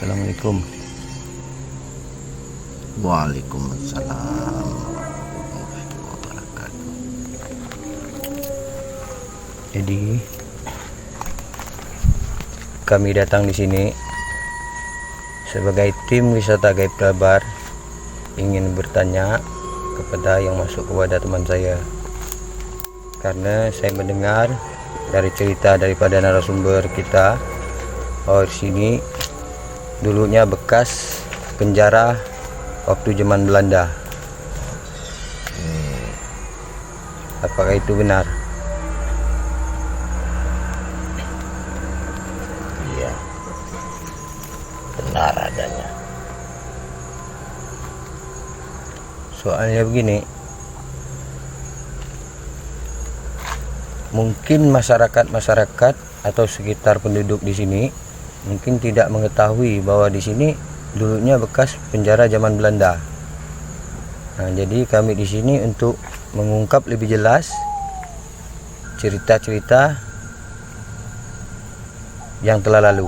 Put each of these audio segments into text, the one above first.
Assalamualaikum. Waalaikumsalam warahmatullahi wabarakatuh. Jadi kami datang di sini sebagai tim wisata Gaib Kabar, ingin bertanya kepada yang masuk ke wadah teman saya, karena saya mendengar dari cerita daripada narasumber kita bahwa di sini dulunya bekas penjara waktu zaman Belanda. Apakah itu benar? Iya, benar adanya. Soalnya begini, mungkin masyarakat atau sekitar penduduk di sini mungkin tidak mengetahui bahwa di sini dulunya bekas penjara zaman Belanda. Nah, jadi kami di sini untuk mengungkap lebih jelas cerita-cerita yang telah lalu,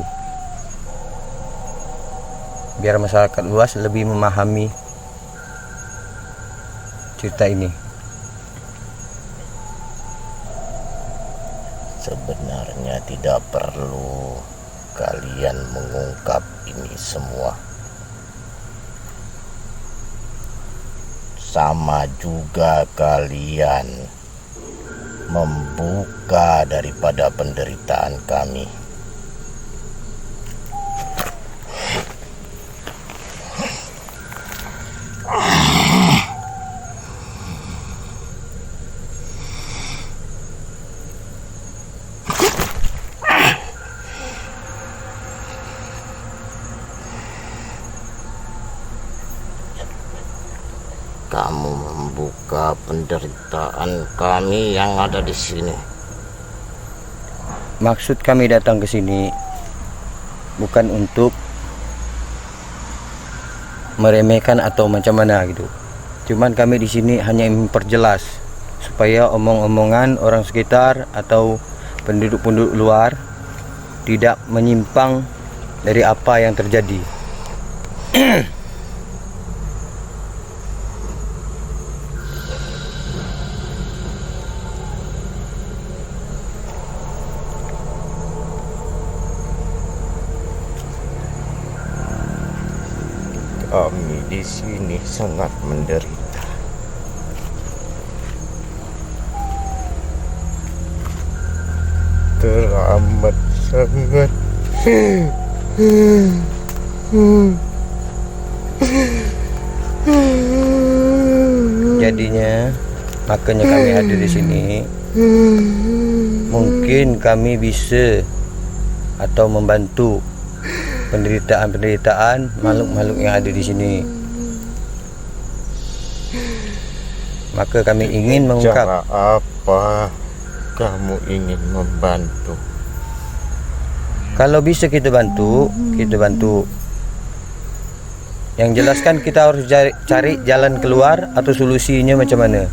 biar masyarakat luas lebih memahami cerita ini. Sebenarnya tidak perlu kalian mengungkap ini semua. Sama juga kalian membuka daripada penderitaan kami. Kamu membuka penderitaan kami yang ada di sini. Maksud kami datang ke sini bukan untuk meremehkan atau macam mana gitu. Cuman kami di sini hanya memperjelas supaya omong-omongan orang sekitar atau penduduk-penduduk luar tidak menyimpang dari apa yang terjadi. Kami di sini sangat menderita. Teramat sangat. Jadinya makanya kami hadir di sini. Mungkin kami bisa atau membantu penderitaan makhluk-makhluk yang ada di sini. Maka kami ingin mengungkap. Cara apa kamu ingin membantu? Kalau bisa kita bantu, kita bantu. Yang jelas kan kita harus cari jalan keluar atau solusinya macam mana.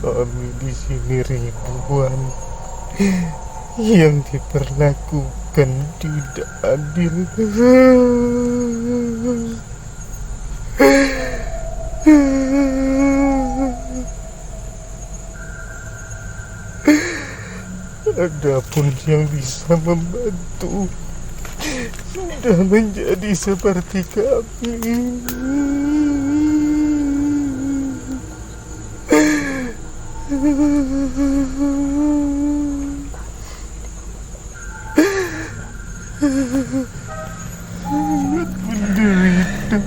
Kami di sini ribuan yang diperlakukan tidak adil. Adapun yang bisa membantu sudah menjadi seperti kami. Sangat menderita.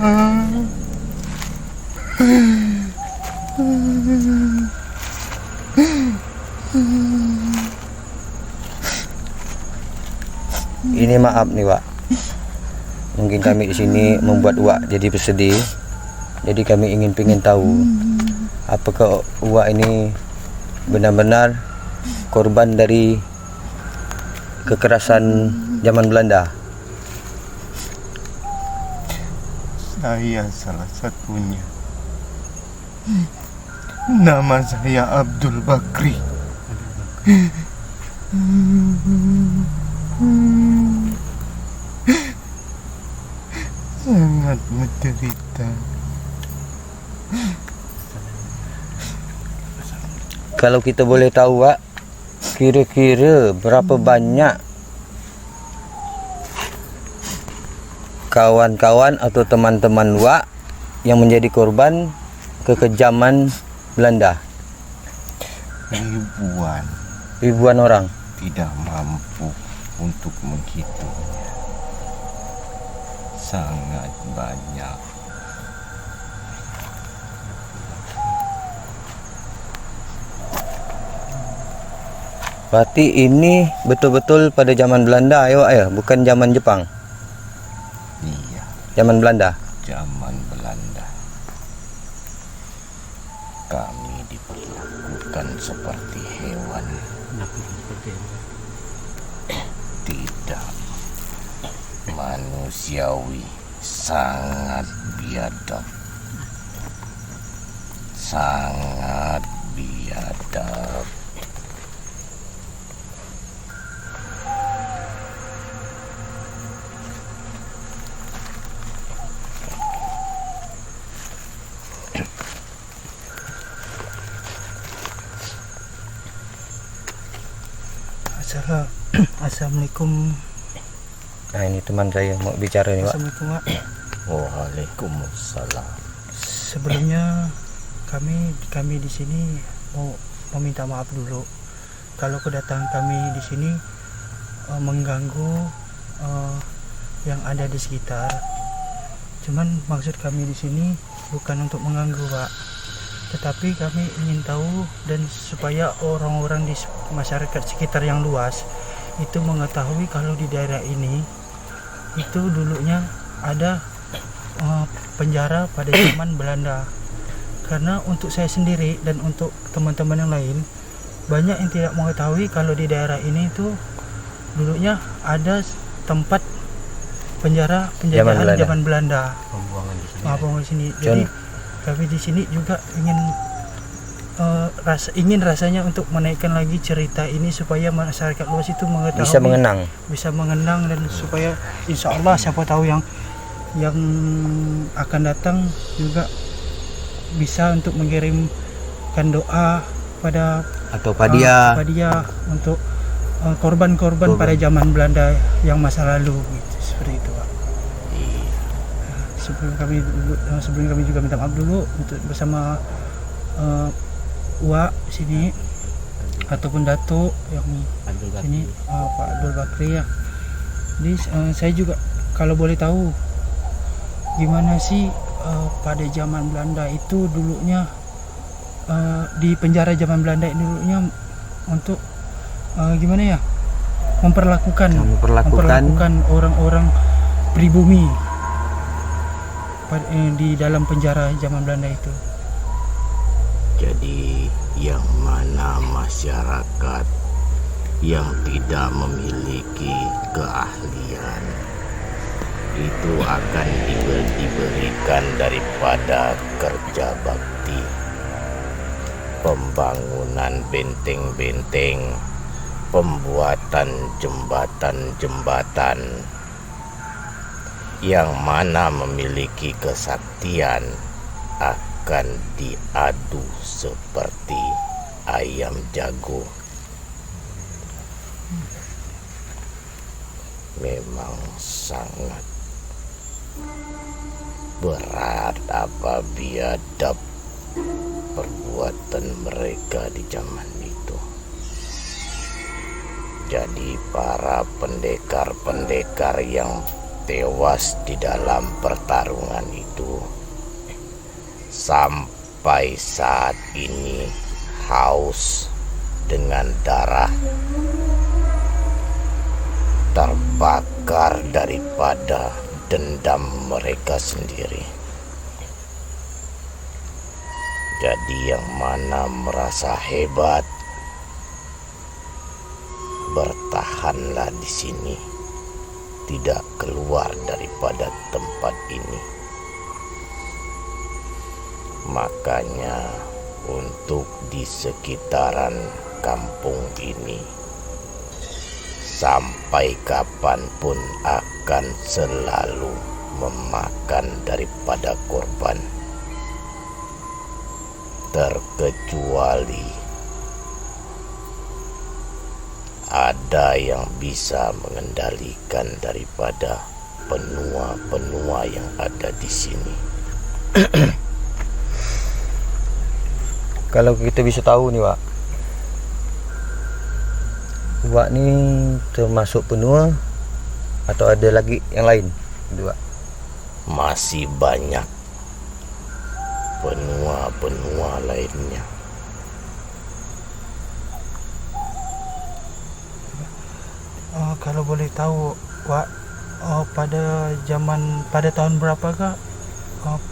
Ini maaf nih, Wak. Mungkin kami di sini membuat Wak jadi bersedih. Jadi kami ingin tahu apakah Wak ini benar-benar korban dari kekerasan zaman Belanda. Saya salah satunya. Nama saya Abdul Bakri. Sangat menderita. Kalau kita boleh tahu, Wak, kira-kira berapa banyak kawan-kawan atau teman-teman Wak yang menjadi korban kekejaman Belanda? Ribuan orang. tidak mampu untuk menghitungnya. Sangat banyak. Berarti ini betul-betul pada zaman Belanda ya, Wak, ya, bukan zaman Jepang. Iya, Zaman Belanda. zaman Belanda. Kami diperlakukan seperti hewan. Tidak manusiawi, sangat biadab. Sangat biadab. Assalamualaikum. Nah, ini teman saya mau bicara nih, Wak. Assalamualaikum, Wak. Waalaikumsalam. Sebelumnya kami di sini mau meminta maaf dulu kalau kedatangan kami di sini mengganggu yang ada di sekitar. Cuman maksud kami di sini bukan untuk mengganggu, Pak, tetapi kami ingin tahu dan supaya orang-orang di masyarakat sekitar yang luas itu mengetahui kalau di daerah ini itu dulunya ada penjara pada zaman Belanda. Karena untuk saya sendiri dan untuk teman-teman yang lain banyak yang tidak mengetahui kalau di daerah ini itu dulunya ada tempat penjara penjajahan zaman Belanda. Pembuangan di sini. Jadi kami di sini juga ingin rasanya untuk menaikkan lagi cerita ini supaya masyarakat luas itu mengetahui, bisa mengenang dan supaya insya Allah siapa tahu yang akan datang juga bisa untuk mengirimkan doa pada Atau Padia. untuk korban-korban pada zaman Belanda yang masa lalu gitu, seperti itu, Pak. Sebelum kami juga minta maaf dulu untuk bersama Wak sini ataupun Datuk yang sini, Pak Abdul Bakri ya. Jadi saya juga kalau boleh tahu gimana sih pada zaman Belanda itu dulunya di penjara zaman Belanda ini dulunya untuk gimana ya memperlakukan orang-orang pribumi di dalam penjara zaman Belanda itu. Jadi yang mana masyarakat yang tidak memiliki keahlian itu akan diberikan daripada kerja bakti, pembangunan benteng-benteng, pembuatan jembatan-jembatan. Yang mana memiliki kesaktian akan diadu seperti ayam jago. Memang sangat berat apa biadab perbuatan mereka di zaman itu. Jadi para pendekar-pendekar yang tewas di dalam pertarungan itu sampai saat ini haus dengan darah, terbakar daripada dendam mereka sendiri. Jadi yang mana merasa hebat, bertahanlah di sini, tidak keluar daripada tempat ini. Makanya untuk di sekitaran kampung ini sampai kapanpun akan selalu memakan daripada korban, terkecuali ada yang bisa mengendalikan daripada penua-penua yang ada di sini. Kalau kita bisa tahu nih, Wak. Wak nih termasuk penua atau ada lagi yang lain? Dua. Masih banyak penua-penua lainnya. Kalau boleh tahu, Wak, pada tahun berapakah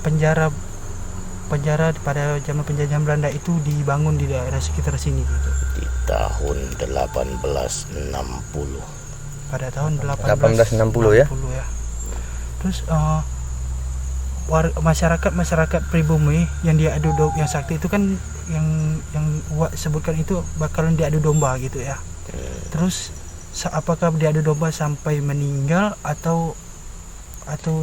penjara pada zaman penjajahan Belanda itu dibangun di daerah sekitar sini gitu? Di tahun 1860. Pada tahun 1860 ya. ya. Terus masyarakat pribumi yang diadu domba, yang sakti itu kan yang Wak sebutkan itu bakalan diadu domba gitu ya. Terus apakah diadu domba sampai meninggal atau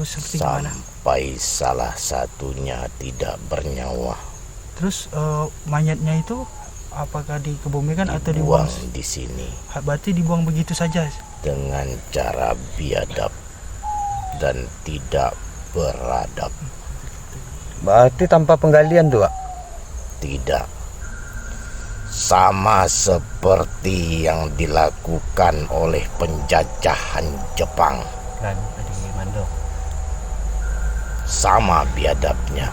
seperti gimana? Sampai salah satunya tidak bernyawa. Terus mayatnya itu apakah dikebumikan atau dibuang di sini Berarti dibuang begitu saja dengan cara biadab dan tidak beradab. Berarti tanpa penggalian tuh, Wak? Tidak. Sama seperti yang dilakukan oleh penjajahan Jepang. Sama biadabnya.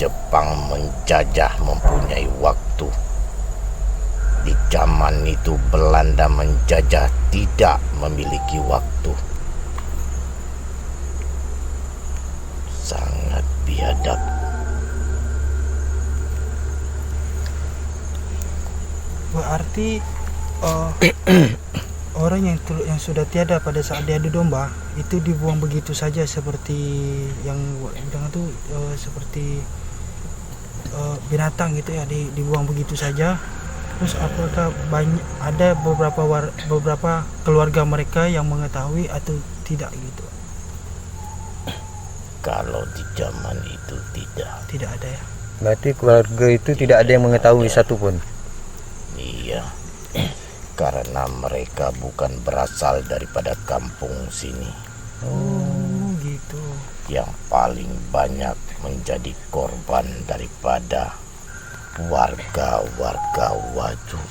Jepang menjajah mempunyai waktu. Di zaman itu Belanda menjajah tidak memiliki waktu. Sangat biadab. Berarti orang yang sudah tiada pada saat diadu domba itu dibuang begitu saja seperti yang bilang itu seperti binatang gitu ya, dibuang begitu saja. Terus apakah ada beberapa keluarga mereka yang mengetahui atau tidak gitu? Kalau di zaman itu tidak ada ya. Berarti keluarga itu tidak ada yang mengetahui satupun. Iya, karena mereka bukan berasal daripada kampung sini. Oh gitu. Yang paling banyak menjadi korban daripada warga-warga Wajo.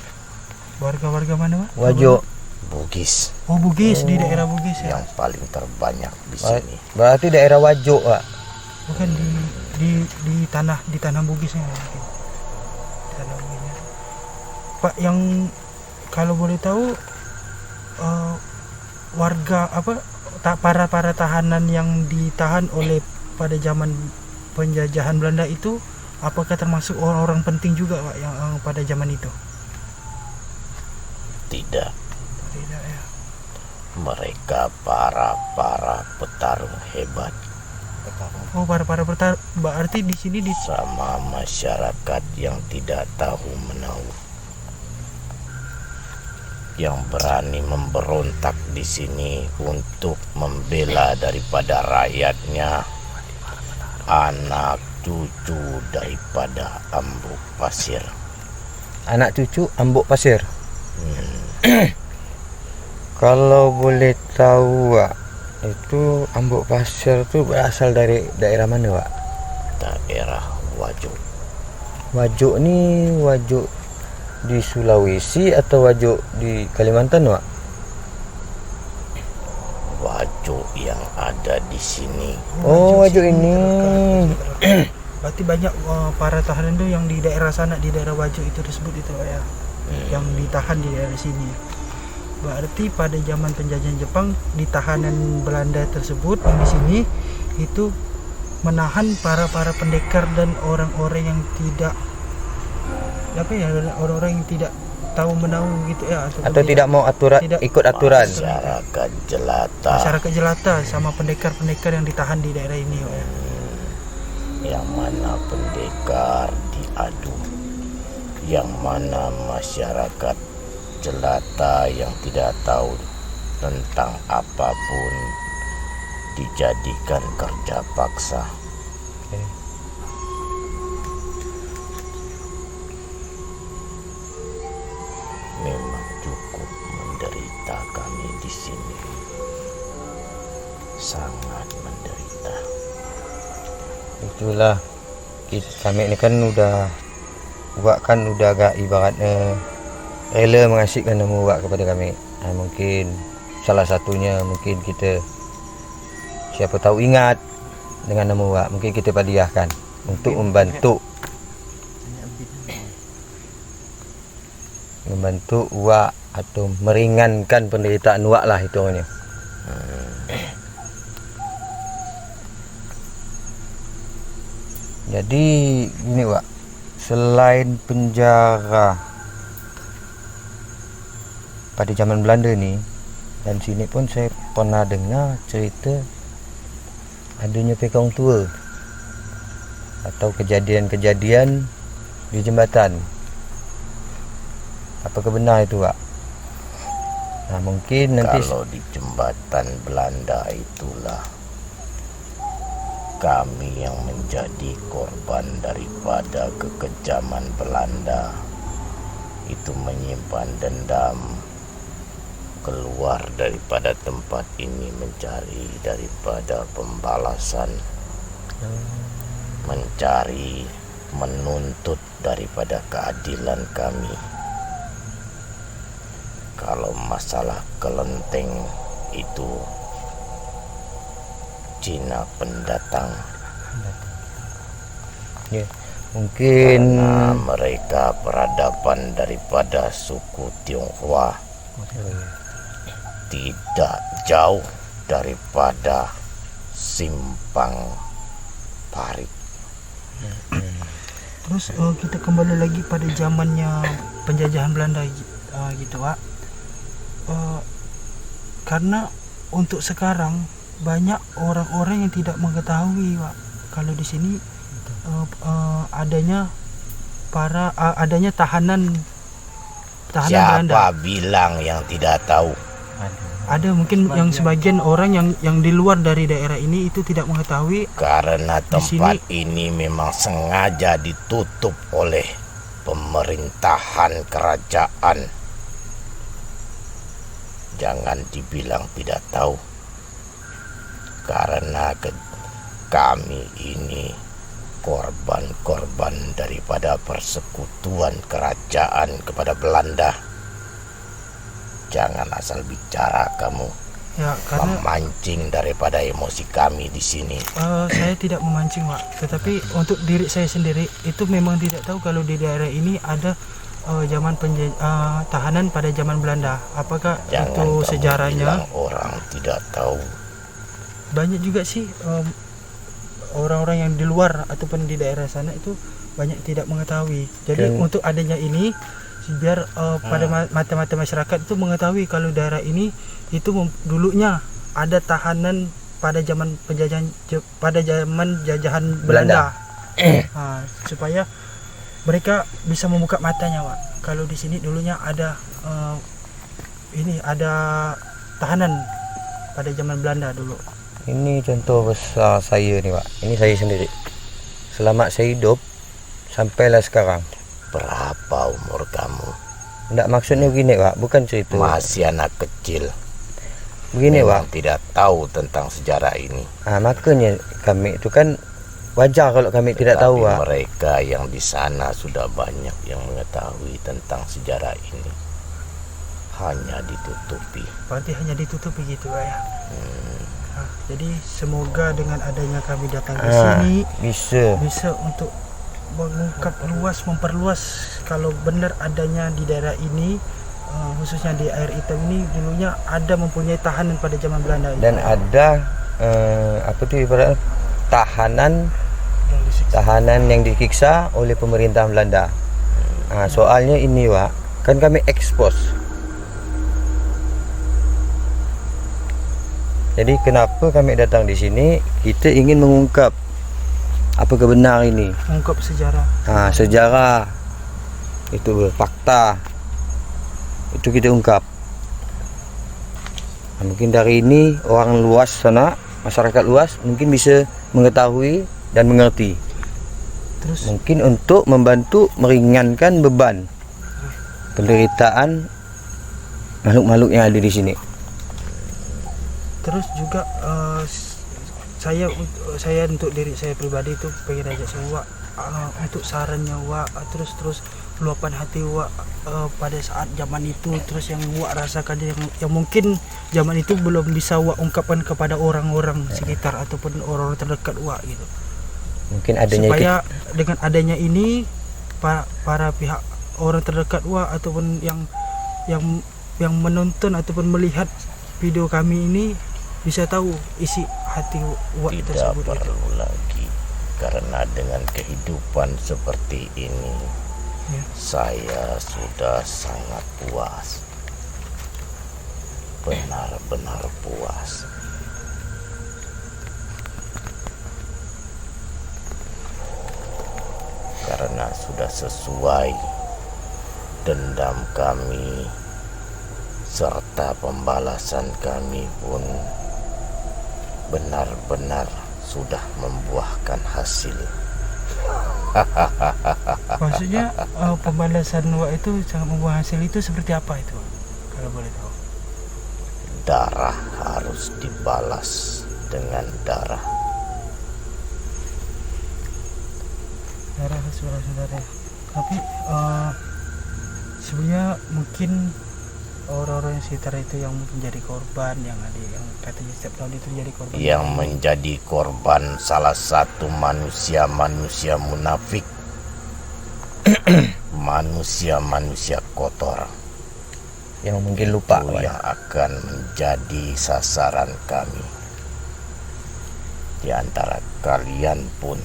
Warga-warga mana, Pak? Wajo. Bugis. Oh, Bugis, di daerah Bugis ya. Yang paling terbanyak di sini. Berarti daerah Wajo, Pak. Bukan di tanah Bugisnya. Tanah Bugisnya. Pak, yang kalau boleh tahu warga para tahanan yang ditahan oleh pada zaman penjajahan Belanda itu apakah termasuk orang-orang penting juga, Pak, yang pada zaman itu? Tidak. Tidak ya. Mereka para petarung hebat. Oh, para petarung. Berarti di sini sama masyarakat yang tidak tahu menahu, yang berani memberontak di sini untuk membela daripada rakyatnya, anak cucu daripada Ambuk Pasir. Anak cucu Ambuk Pasir. Kalau boleh tahu, Wak, itu Ambuk Pasir itu berasal dari daerah mana, Wak? Daerah Wajo. Wajo ini Wajo di Sulawesi atau Wajo di Kalimantan, Wak? Wajo yang ada di sini. Oh, Wajo ini. Berarti banyak para tahanan itu yang di daerah sana, di daerah Wajo itu tersebut itu ya. Yang ditahan di daerah sini. Berarti pada zaman penjajahan Jepang, di tahanan Belanda tersebut yang di sini itu menahan para pendekar dan orang-orang yang tidak orang-orang yang tidak tahu menahu gitu ya, atau tidak mau ikut aturan. Masyarakat jelata sama pendekar yang ditahan di daerah ini ya. yang mana pendekar diadu, yang mana masyarakat jelata yang tidak tahu tentang apapun dijadikan kerja paksa. Memang cukup menderita kami di sini, sangat menderita. Itulah kami ini kan udah agak ibaratnya rela mengasihkan nama Wak kepada kami. Mungkin salah satunya mungkin kita siapa tahu ingat dengan nama Wak, mungkin kita hadiahkan untuk membantu Wak atau meringankan penderitaan Wak lah hitungannya. Jadi gini Wak, selain penjara pada zaman Belanda nih, dan sini pun saya pernah dengar cerita adanya pekong tua atau kejadian-kejadian di jembatan. Apakah benar itu Wak? Nah mungkin nanti Kalau di jembatan Belanda itulah kami yang menjadi korban daripada kekejaman Belanda. Itu menyimpan dendam, keluar daripada tempat ini mencari daripada pembalasan, mencari, menuntut daripada keadilan kami. Kalau masalah kelenteng itu Cina pendatang, ya, mungkin karena mereka peradaban daripada suku Tionghoa, tidak jauh daripada Simpang Parit. Terus kita kembali lagi pada zamannya penjajahan Belanda gitu Wak. Karena untuk sekarang banyak orang-orang yang tidak mengetahui Wak, kalau di sini adanya tahanan Siapa Belanda. bilang yang tidak tahu? Ada mungkin yang sebagian orang yang di luar dari daerah ini itu tidak mengetahui. Karena Di tempat ini memang sengaja ditutup oleh pemerintahan kerajaan. Jangan dibilang tidak tahu. Karena kami ini korban-korban daripada persekutuan kerajaan kepada Belanda. Jangan asal bicara kamu, Ya, karena memancing daripada emosi kami di sini. saya tidak memancing Wak, tetapi untuk diri saya sendiri itu memang tidak tahu kalau di daerah ini ada tahanan pada zaman Belanda. Apakah Jangan itu kamu sejarahnya? bilang orang tidak tahu. Banyak juga sih orang-orang yang di luar ataupun di daerah sana itu banyak tidak mengetahui. Jadi untuk adanya ini biar pada mata-mata masyarakat itu mengetahui kalau daerah ini itu dulunya ada tahanan pada zaman jajahan Belanda. Supaya mereka bisa membuka matanya Wak. Kalau di sini dulunya ada ada tahanan pada zaman Belanda dulu. ini contoh besar saya nih Pak. Ini saya sendiri. Selama saya hidup sampailah sekarang. Berapa umur kamu? Enggak, maksudnya begini Pak, bukan cerita. Masih anak kecil. Begini Memang Pak. tidak tahu tentang sejarah ini. Makanya kami itu kan wajar kalau kami tidak tahu Pak. Mereka yang di sana sudah banyak yang mengetahui tentang sejarah ini. Hanya ditutupi. Berarti hanya ditutupi gitu Pak ya. Jadi semoga dengan adanya kami datang ke sini bisa untuk mengungkap memperluas kalau benar adanya di daerah ini, khususnya di Air Hitam ini dulunya ada mempunyai tahanan pada zaman Belanda. Dan ada ibaratnya tahanan yang disiksa oleh pemerintah Belanda. Soalnya ini Pak, kan kami ekspos. Jadi kenapa kami datang di sini? Kita ingin mengungkap Apakah benar ini? Mengungkap sejarah. Nah, sejarah itu fakta itu kita ungkap. Nah, mungkin dari ini orang luas sana, masyarakat luas mungkin bisa mengetahui dan mengerti. Terus Mungkin untuk membantu meringankan beban penderitaan makhluk-makhluk yang ada di sini. terus juga saya untuk diri saya pribadi itu pengen ajak semua untuk sarannya Wak, terus luapan hati Wak pada saat zaman itu, terus yang Wak rasakan yang mungkin zaman itu belum bisa Wak ungkapkan kepada orang-orang sekitar ataupun orang-orang terdekat Wak gitu. Mungkin adanya Supaya dengan adanya ini para pihak orang terdekat Wak ataupun yang menonton ataupun melihat video kami ini bisa tahu isi hati Wak Tidak tersebut. perlu lagi, karena dengan kehidupan seperti ini Ya. saya sudah sangat puas, benar-benar puas. Karena sudah sesuai dendam kami serta pembalasan kami pun benar-benar sudah membuahkan hasil. Maksudnya pembalasan Wak itu sangat membuah hasil itu seperti apa itu Wak? Kalau boleh tahu. Darah harus dibalas dengan darah. Darah saudara-saudara. Tapi sebenarnya mungkin orang-orang yang sekitar itu yang menjadi korban, yang ada yang katanya setiap tahun itu jadi korban. Yang menjadi korban salah satu manusia-manusia munafik, manusia-manusia kotor yang mungkin lupa, itu Pak. yang akan menjadi sasaran kami. Di antara kalian pun,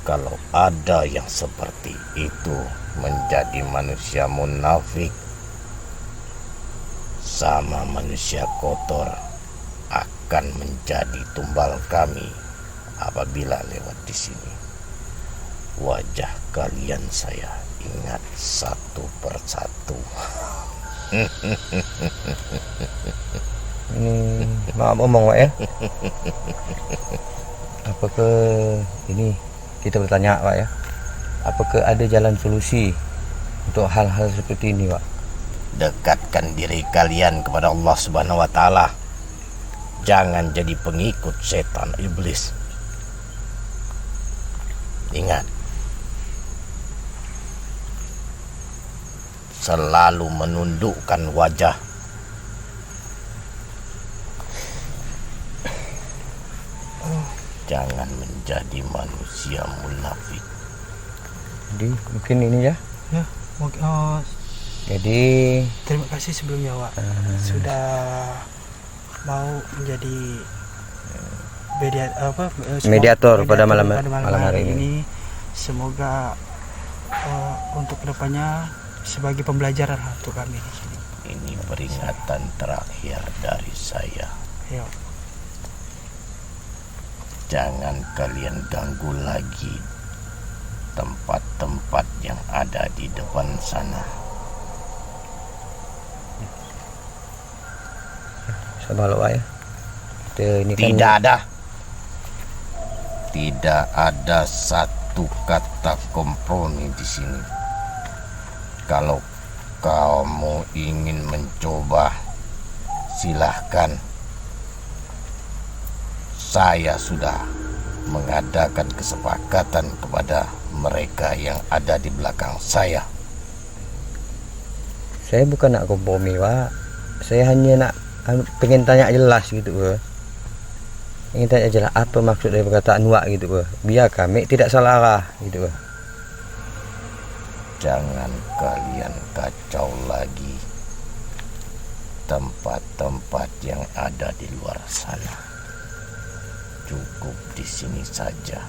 kalau ada yang seperti itu menjadi manusia munafik sama manusia kotor, akan menjadi tumbal kami apabila lewat di sini. Wajah kalian saya ingat satu persatu. Ini maaf omong, Pak ya. Apakah ini kita bertanya, Pak ya? Apakah ada jalan solusi untuk hal-hal seperti ini, Pak? Dekatkan diri kalian kepada Allah Subhanahu wa taala. Jangan jadi pengikut setan iblis. Ingat, selalu menundukkan wajah. Jangan menjadi manusia munafik. Jadi mungkin ini ya. Ya, mungkin Jadi terima kasih sebelumnya Wak sudah mau menjadi mediator pada malam hari ini. Semoga untuk kedepannya sebagai pembelajaran untuk kami di sini. Ini peringatan terakhir dari saya. Ayo. Jangan kalian ganggu lagi tempat-tempat yang ada di depan sana. Sama lo, Pak ya. Ini Tidak ada satu kata kompromi di sini. Kalau kamu ingin mencoba, silahkan. Saya sudah mengadakan kesepakatan kepada mereka yang ada di belakang saya. Saya bukan nak kompromi, Pak. Saya hanya nak pengen tanya jelas gitu, Pak. Ingin tanya jelas apa maksud dari perkataan Wak gitu, Pak. Biar kami tidak salah arah gitu, Pak. Jangan kalian kacau lagi tempat-tempat yang ada di luar sana. Cukup di sini saja.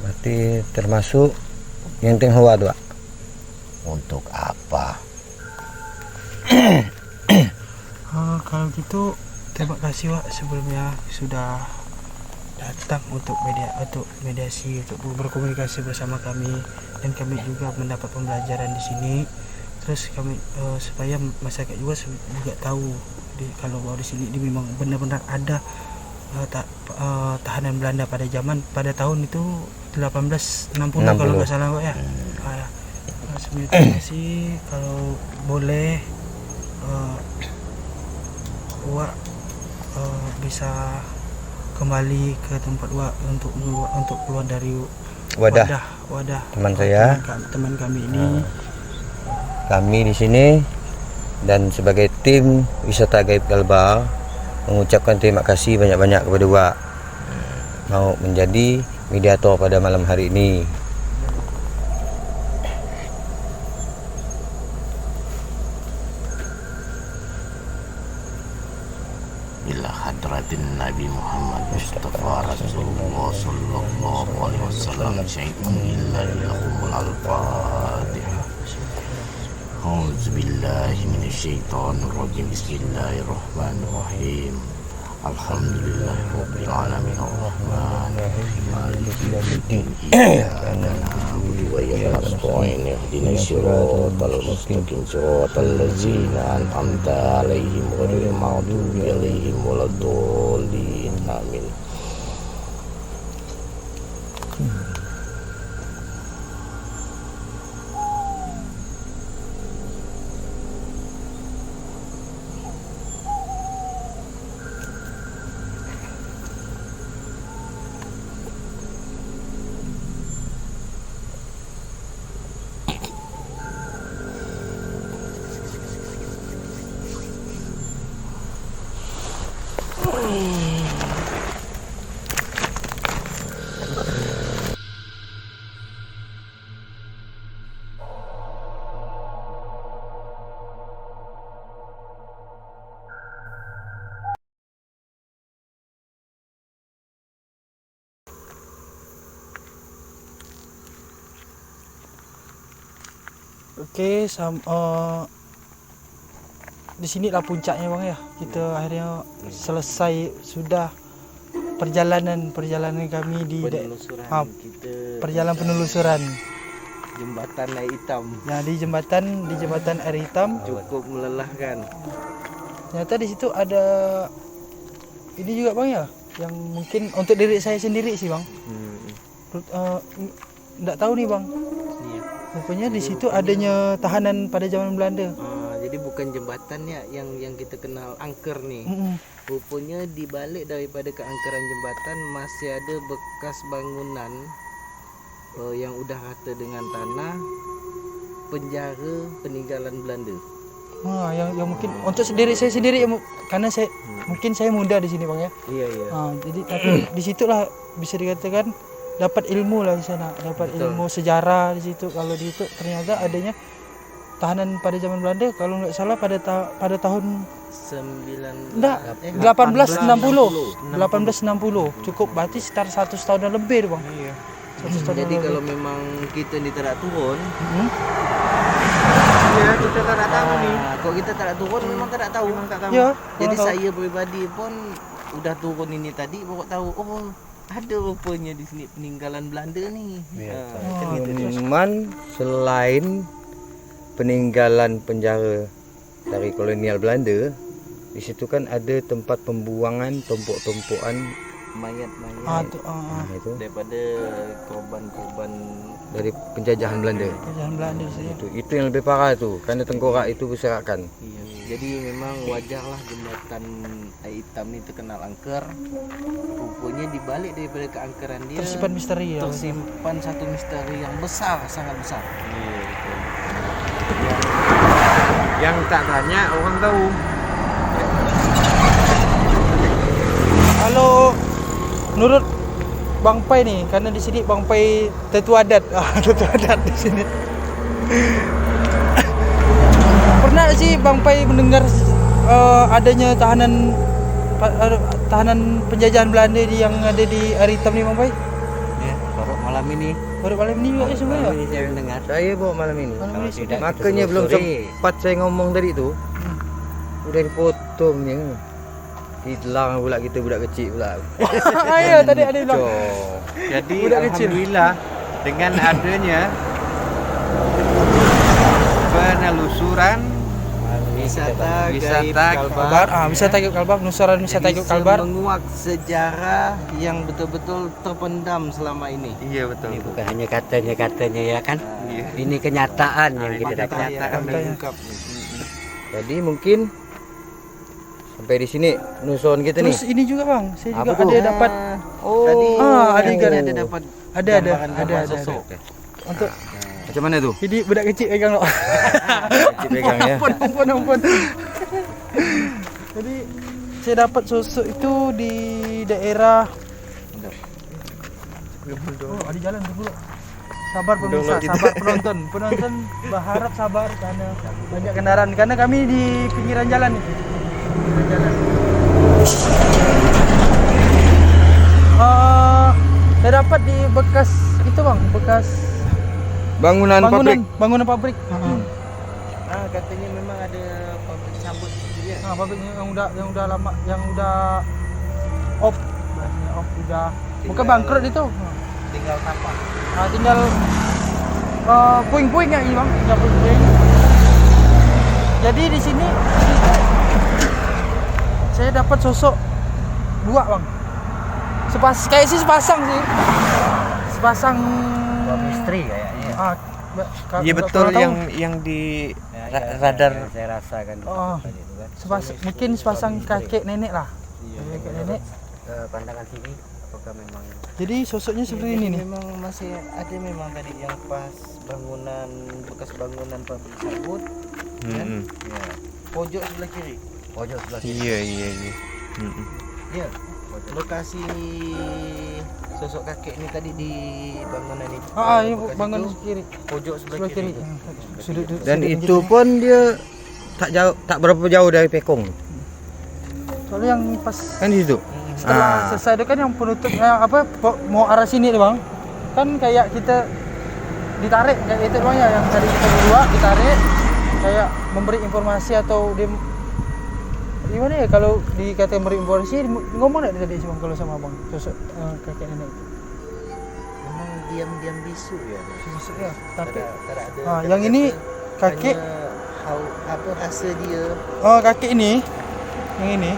Berarti termasuk yang Tionghoa tuh, Pak. Untuk apa? Kalau gitu terima kasih Wak sebelumnya sudah datang untuk mediasi, untuk berkomunikasi bersama kami, dan kami juga mendapat pembelajaran di sini. Terus kami supaya masyarakat juga tahu kalau bahwa di sini memang benar-benar ada tahanan Belanda pada tahun itu 1860 kalau nggak salah Pak ya. Terima kasih, kalau boleh Wak bisa kembali ke tempat Wak untuk keluar dari wadah teman saya, teman kami ini. Kami di sini dan sebagai tim wisata Gaib Kalbar mengucapkan terima kasih banyak-banyak kepada Wak mau menjadi mediator pada malam hari ini. Ila hadratin Nabi Muhammad Mustafa Rasulullah sallallahu alaihi wasallam syai'un illa lahumul al-fatihah. A'udzubillahi minasyaitonir rajim. Bismillahirrahmanirrahim. Alhamdulillahirabbil alamin arrahmanirrahim maliki yaumiddin. Iyyaka na'budu wa iyyaka nasta'in. Ihdinas siratal mustaqim siratal ladzina an'amta 'alaihim ghairil maghdubi 'alaihim waladdallin. Amin. Oke, di sini lah puncaknya Bang ya. Kita akhirnya selesai sudah perjalanan kami di perjalanan penelusuran jembatan air hitam. Nah, di jembatan air hitam Cukup melelahkan. ternyata di situ ada ini juga Bang ya, yang mungkin untuk diri saya sendiri sih Bang. Nggak tahu nih Bang. Iya. Rupanya di situ adanya tahanan pada zaman Belanda. Jadi bukan jembatan ya yang kita kenal angker nih. Rupanya di balik daripada keangkeran jembatan masih ada bekas bangunan yang udah rata dengan tanah, penjara peninggalan Belanda. Yang mungkin untuk diri saya sendiri karena saya mungkin saya muda di sini Bang ya. Iya. Jadi tapi di situlah bisa dikatakan dapat ilmu lah di sana, dapat Betul. ilmu sejarah di situ. Kalau di itu ternyata adanya tahanan pada zaman Belanda, kalau nggak salah pada tahun 1860. Cukup berarti sekitar 100 tahun lebih Bang. Iya. 100 tahun Jadi lebih. kalau memang kita ni tak nak turun, ya kita tak nak tahu nih. Kalau kita tak nak turun memang tak nak tahu. Ya, Jadi tahu. saya pribadi pun udah turun ini tadi baru tahu ada rupanya di sini peninggalan Belanda nih. Kan gitu. Cuman selain peninggalan penjara dari kolonial Belanda, di situ kan ada tempat pembuangan tumpuk-tumpukan Mayat-mayat itu daripada korban-korban dari penjajahan Belanda. Penjajahan Belanda di sini. Itu yang lebih parah tuh, karena tengkorak itu berserakan. Iya. Jadi memang wajarlah jembatan air hitam ini terkenal angker. Rupanya di balik daripada keangkeran dia Tersimpan misteri ya. tersimpan satu misteri yang besar, sangat besar. Iya, betul. Yang tak tanya orang tahu. Kalau menurut Bang Pai nih, karena di sini Bang Pai tetua adat, tetua adat di sini. Pernah sih Bang Pai mendengar adanya tahanan penjajahan Belanda yang ada di air hitam nih Bang Pai? Ya, baru malam ini. Baru malam ini juga ya semuanya. Malam ini saya mendengar. Saya bawa malam ini. Malam ini tidak, sudah. Makanya belum telusuri. sempat saya ngomong tadi tuh. Udah dipotong ya. Hilang pula kita budak kecil pula. Ayo tadi ada bilang. Jadi Budak kecil. alhamdulillah dengan adanya penelusuran Wisata Gaib Wisata Kalbar, wisata Gaib Kalbar, penelusuran wisata Gaib Kalbar. menguak sejarah yang betul-betul terpendam selama ini. iya betul. Ini bukan hanya katanya ya kan. Iya. Ini kenyataan yang kita dapat. Kenyataan Fakta ya. mengungkap. Jadi mungkin sampai di sini penelusuran kita nih. Terus ini juga bang, saya juga Apa tuh? ada dapat Tadi adegan. ada dapat ada gambaran sosok. untuk Macam mana tuh? jadi budak kecil pegang loh. Kecil pegang ya. ampun. Jadi saya dapat sosok itu di daerah. Oh, ada jalan dulu. Sabar pemirsa, sabar penonton berharap sabar karena banyak kendaraan karena kami di pinggiran jalan nih. Pinggiran jalan. Saya dapat di bekas itu bang, bekas Bangunan pabrik. bangunan pabrik. Katanya memang ada pabrik sabut juga. Pabriknya yang udah lama, yang udah off, bahasanya off udah bukan bangkrut itu. Tinggal tapak. Tinggal puing-puing ya ini bang, tinggal puing-puing. Jadi di sini saya dapat sosok dua bang. Kayak sih sepasang sih. Sepasang Istri kayaknya. Iya betul yang di radar. Saya rasakan. Tadi itu kan. mungkin sepasang kakek nenek lah. Kakek nenek. Pandangan sini apakah memang Jadi sosoknya seperti ini nih. Memang masih ada memang tadi yang pas bekas bangunan pabrik sabut. Mm-mm. Ya. Pojok sebelah kiri. pojok sebelah kiri? Iya. Mm-mm. Ya. Lokasi sosok kakek ini tadi di bangunan itu. Ini Bekas bangun itu, kiri. pojok sebelah Sebelah kiri. kiri. Sudut Dan sudut itu kiri. pun dia tak berapa jauh dari Pekong. Soalnya yang pas Kan di situ. setelah selesai itu kan yang penutup mau arah sini nih bang, kan kayak kita ditarik kayak itu bang ya, yang tadi kita berdua ditarik kayak memberi informasi atau dia gimana ya kalau dikata memberi informasi ngomong nggak tadi bang kalau sama bang sosok kakek nenek itu Memang diam-diam bisu ya. sosok ya tapi Tak ada. yang ini kakek Apa rasa dia? kakek ini yang ini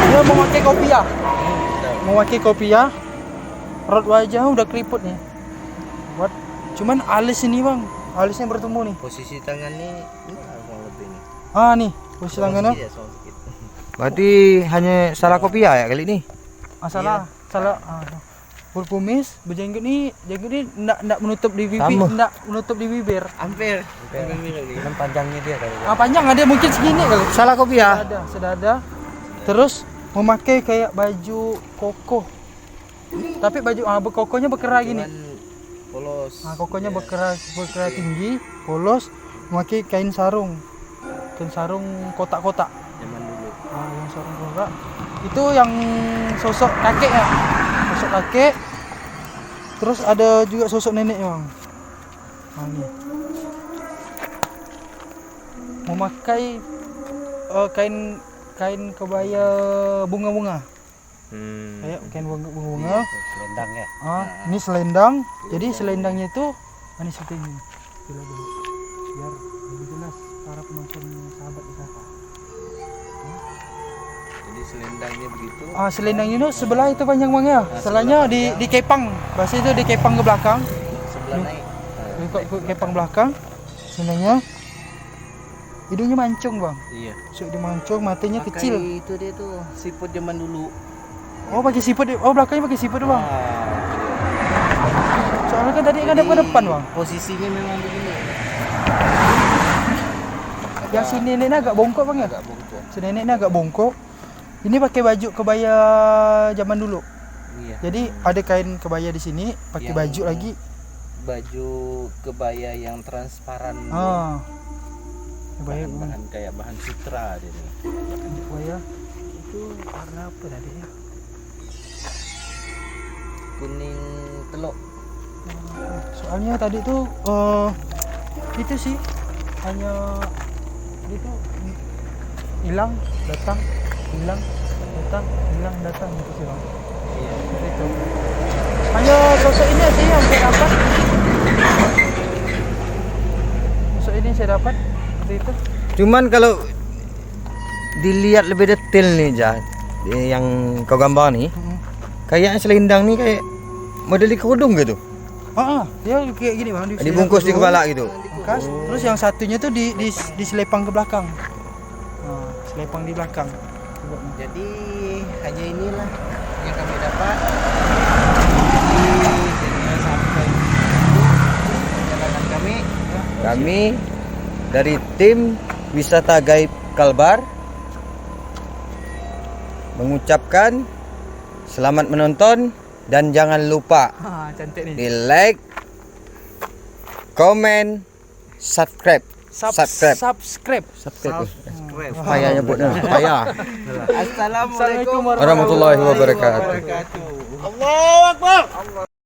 dia memakai kopiah. Memakai kopiah, raut wajah udah keriput nih. Buat cuman alis ini bang, alisnya bertemu nih. Posisi tangannya ini kurang lebih nih. Nih, posisi tangannya. Sedikit ya, soal sedikit. Berarti hanya salah kopiah ya kali ini. Salah. Berkumis, berjenggot nih enggak menutup di pipi, Sama. enggak menutup di bibir. Hampir mirip nih. Kan panjangnya dia kali. Panjang ada mungkin segini kali. Salah kopiah. Sudah ada. Terus memakai kayak baju koko. Tapi baju kokonya berkerah gini. Cuman polos. Kokonya berkerah tinggi, polos, memakai kain sarung kotak-kotak. Zaman dulu. Yang sarung kotak. Itu yang sosok kakek ya. Sosok kakek. Terus ada juga sosok nenek bang. Ini. Memakai kain kebaya bunga-bunga. Kayak kain bunga-bunga. Selendang ya. Ini selendang. Jadi selendangnya itu ini seperti ini. Coba dulu. Biar lebih jelas para penonton sahabat wisata. Jadi selendangnya begitu. Selendangnya itu sebelah itu panjang bang ya. Selanya di kepang. Bahasa itu di kepang ke belakang. Sebelah naik. Ke kepang belakang. Selendangnya. Hidungnya mancung bang. Iya. Dia mancung, matanya kecil. Itu dia tuh siput zaman dulu. Pakai siput. Belakangnya pakai siput bang. Soalnya kan tadi kan ada ke depan bang. Posisinya memang begini. Yang si neneknya agak bongkok bang ya. Agak bongkok. Si neneknya agak bongkok. Ini pakai baju kebaya zaman dulu. Iya. Jadi ada kain kebaya di sini, pakai Yang- baju lagi. Baju kebaya yang transparan. Kebaya bahan kayak bahan sutra dia nih. kebaya. Itu warna apa tadi ya? Kuning teluk. Soalnya tadi tuh itu sih hanya itu hilang datang hilang datang hilang datang gitu sih bang. Iya. Seperti itu. Hanya sosok ini aja yang saya dapat. Sosok ini saya dapat seperti itu. Cuman kalau dilihat lebih detail nih Jah, yang kau gambar nih, kayaknya selendang nih kayak model di kerudung gitu. Dia kayak gini bang. Dibungkus di kepala gitu. Bungkus, terus yang satunya tuh di selepang ke belakang. Selepang di belakang. Jadi hanya inilah yang kami dapat. Sampai perjalanan kami Dari tim wisata gaib Kalbar mengucapkan selamat menonton dan jangan lupa Cantik nih. di like, komen, subscribe. Subscribe. Payah nyebutnya. Payah. Assalamualaikum Warahmatullahi wabarakatuh. Allahu Akbar.